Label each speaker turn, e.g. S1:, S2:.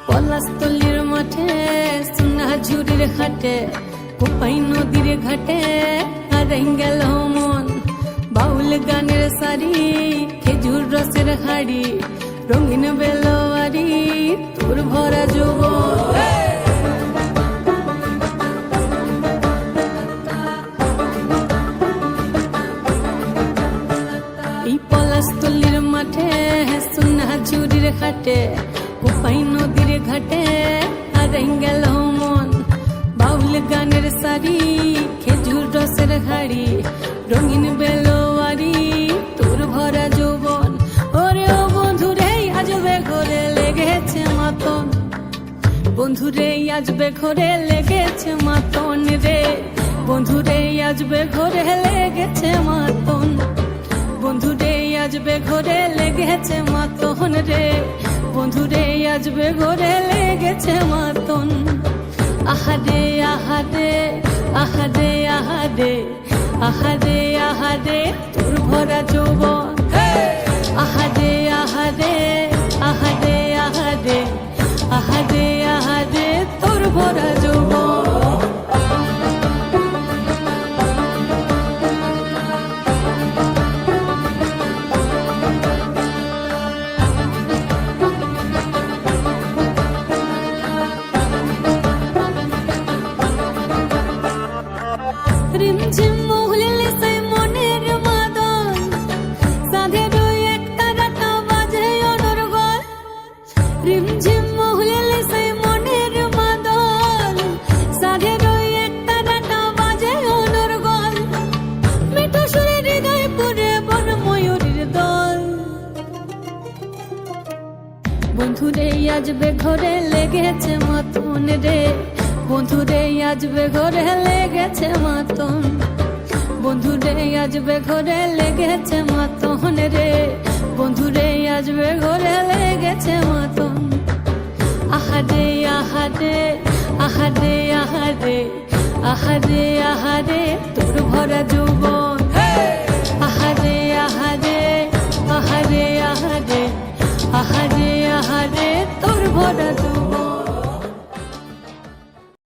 S1: পলাশতলির মাঠে সোনাঝুরির ঘাটে কোপাই নদীর ঘাটে হারাই গেল মন বাউল গানের সারি খেজুর রসের হাড়ি রঙিন বেলোয়ারি তোর ভরা যৌবন এই পলাশতলির মাঠে সোনাঝুরির ঘাটে কোপাই নদীর ঘাটে হারাই গেল মন বাউল গানের সারি খেজুর রসের হাড়ি রঙিন বেলোয়ারি তোর ভরা যৌবন ওরে ও বন্ধুরে আজবে ঘরে লেগেছে মাতন বন্ধুরে আজবে ঘরে লেগেছে মাতন রে বন্ধুরে আজবে ঘরে লেগেছে মাতন বন্ধুরে আজবে ঘরে লেগেছে মাতন রে বন্ধুরে আজবে ঘরে লেগেছে মাতন আহারে আহারে আহারে আহারে আহারে আহারে তোর ভরা যৌবন আহারে আহারে আহারে আহারে আহারে আহারে তোর ভরা যৌবন রিমঝিম মহুলিলে সেই মনের মাদন সাধের এক তারাটা বাজে অনর্গল রিমঝিম মহুলিলে সেই মনের মাদন সাধের এক তারাটা বাজে অনর্গল মিঠো সুরে হৃদয় পুরে বন ময়ূরীর দল বন্ধুরে আজবে ঘরে লেগেছে মাতন রে বন্ধুরে আজবে ঘরে লেগেছে মাতন বন্ধুরে আজবে ঘরে লেগেছে মাতন রে বন্ধুরে আজবে ঘরে লেগেছে মাতন আহারে আহারে আহারে আহারে আহারে আহারে তোর ভরা যৌবন